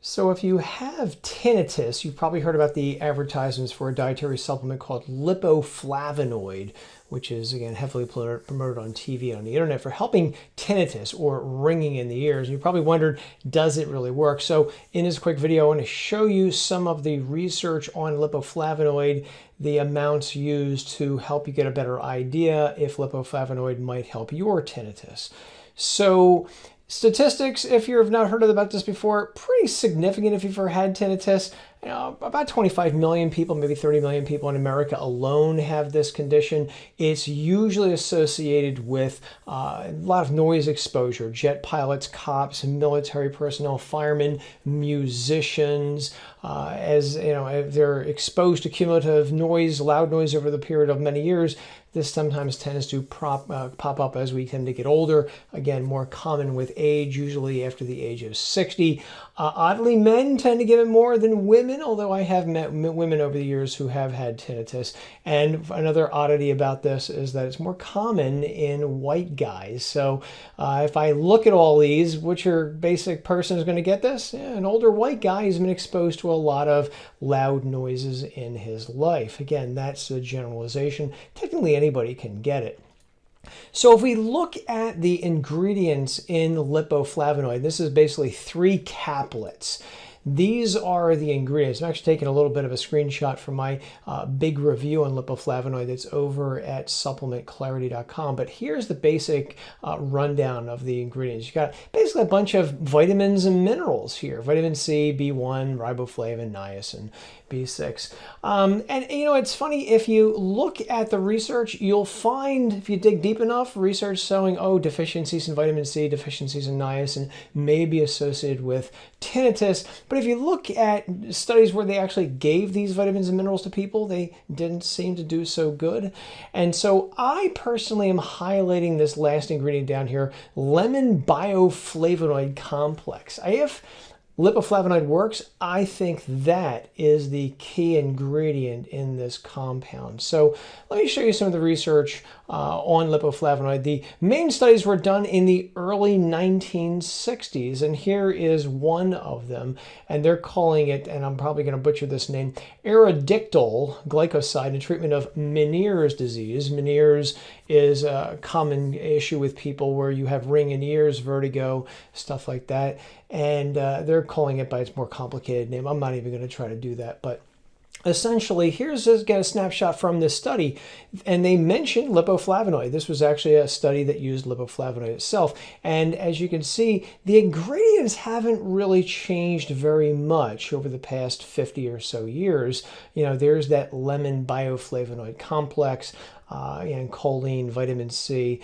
So if you have tinnitus, you've probably heard about the advertisements for a dietary supplement called Lipoflavinoid, which is, again, heavily promoted on TV and on the internet for helping tinnitus or ringing in the ears. And you probably wondered, does it really work? So in this quick video, I want to show you some of the research on Lipoflavinoid, the amounts used to help you get a better idea if Lipoflavinoid might help your tinnitus. So statistics, if you've not heard about this before, pretty significant if you've ever had tinnitus. You know, about 25 million people, maybe 30 million people in America alone have this condition. It's usually associated with a lot of noise exposure. Jet pilots, cops, military personnel, firemen, musicians. As you know, if they're exposed to cumulative noise, loud noise over the period of many years, this sometimes tends to pop up as we tend to get older. Again, more common with age, usually after the age of 60. Oddly, men tend to get it more than women, although I have met women over the years who have had tinnitus. And another oddity about this is that it's more common in white guys. So if I look at all these, which your basic person is going to get this? Yeah, an older white guy who's been exposed to a lot of loud noises in his life. Again, that's a generalization. Technically, anybody can get it. So if we look at the ingredients in Lipoflavinoid, this is basically 3 caplets. These are the ingredients. I'm actually taking a little bit of a screenshot from my big review on Lipoflavinoid that's over at supplementclarity.com. But here's the basic rundown of the ingredients. You've got basically a bunch of vitamins and minerals here. Vitamin C, B1, riboflavin, niacin, B6. And you know, it's funny, if you look at the research, you'll find, if you dig deep enough, research showing, oh, deficiencies in vitamin C, deficiencies in niacin may be associated with tinnitus. But if you look at studies where they actually gave these vitamins and minerals to people, they didn't seem to do so good. And so I personally am highlighting this last ingredient down here, lemon bioflavonoid complex. If Lipoflavinoid works, I think that is the key ingredient in this compound. So let me show you some of the research on Lipoflavinoid. The main studies were done in the early 1960s, and here is one of them. And they're calling it, and I'm probably going to butcher this name, erydicyl glycoside in treatment of Meniere's disease. Meniere's is a common issue with people where you have ring in ears, vertigo, stuff like that. And they're calling it by its more complicated name. I'm not even going to try to do that. But essentially, here's again a snapshot from this study, and they mentioned Lipoflavinoid. This was actually a study that used Lipoflavinoid itself, and as you can see, the ingredients haven't really changed very much over the past 50 or so years. You know, there's that lemon bioflavonoid complex, and choline, vitamin C.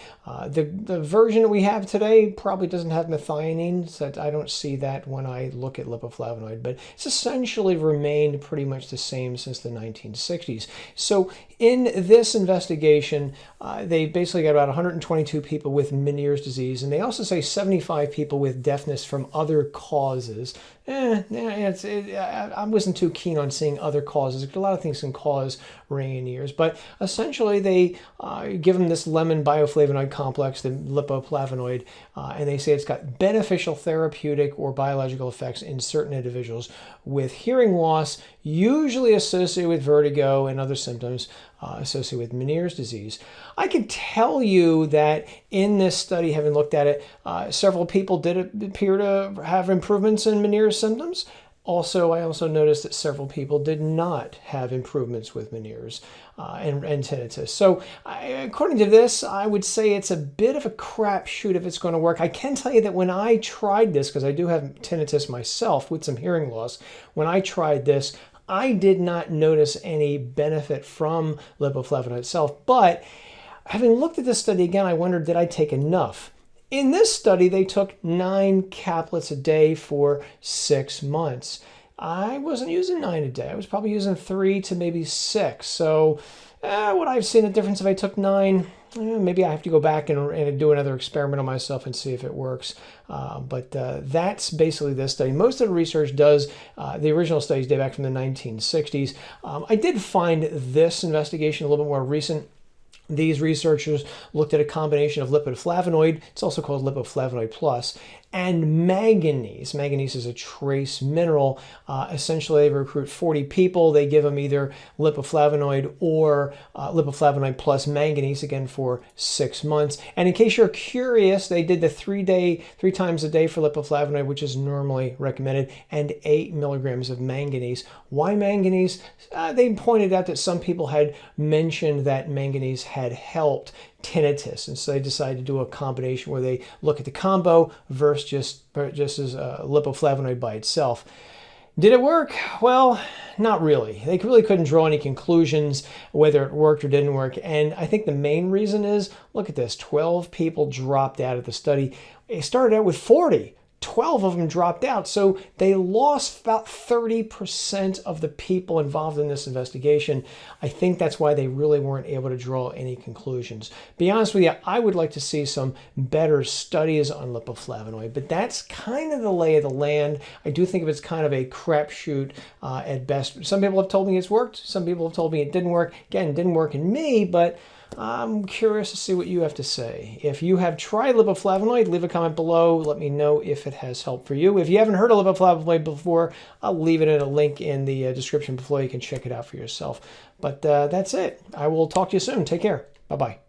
The version that we have today probably doesn't have methionine, so I don't see that when I look at Lipoflavinoid, but it's essentially remained pretty much the same since the 1960s. So in this investigation, they basically got about 122 people with Meniere's disease, and they also say 75 people with deafness from other causes. I wasn't too keen on seeing other causes. A lot of things can cause ringing ears, but essentially they give them this lemon bioflavonoid complex, the Lipoflavinoid, and they say it's got beneficial therapeutic or biological effects in certain individuals with hearing loss, usually associated with vertigo and other symptoms associated with Meniere's disease. I can tell you that in this study, having looked at it, several people did appear to have improvements in Meniere's symptoms. Also, I also noticed that several people did not have improvements with Meniere's and tinnitus. So according to this, I would say it's a bit of a crapshoot if it's going to work. I can tell you that when I tried this, because I do have tinnitus myself with some hearing loss, when I tried this, I did not notice any benefit from Lipoflavinoid itself. But having looked at this study again, I wondered, did I take enough? In this study, they took 9 caplets a day for 6 months. I wasn't using 9 a day. I was probably using 3 to maybe 6. So would I have seen a difference if I took 9? Maybe I have to go back and do another experiment on myself and see if it works. But that's basically this study. Most of the research does, the original studies date back from the 1960s. I did find this investigation a little bit more recent. These researchers looked at a combination of lipoflavonoid, it's also called Lipoflavinoid Plus, and manganese. Manganese is a trace mineral. Essentially, they recruit 40 people. They give them either Lipoflavinoid or Lipoflavinoid plus manganese, again, for 6 months. And in case you're curious, they did the 3 times a day for Lipoflavinoid, which is normally recommended, and 8 milligrams of manganese. Why manganese? They pointed out that some people had mentioned that manganese had helped tinnitus, and so they decided to do a combination where they look at the combo versus just as Lipoflavinoid by itself. Did it work? Well, not really. They really couldn't draw any conclusions whether it worked or didn't work. And I think the main reason is, look at this, 12 people dropped out of the study. It started out with 40. 12 of them dropped out. So they lost about 30% of the people involved in this investigation. I think that's why they really weren't able to draw any conclusions. Be honest with you, I would like to see some better studies on Lipoflavinoid, but that's kind of the lay of the land. I do think of it's kind of a crapshoot at best. Some people have told me it's worked. Some people have told me it didn't work. Again, it didn't work in me, but I'm curious to see what you have to say. If you have tried Lipoflavinoid, leave a comment below. Let me know if it has helped for you. If you haven't heard of Lipoflavinoid before, I'll leave it in a link in the description below. You can check it out for yourself. But that's it. I will talk to you soon. Take care. Bye-bye.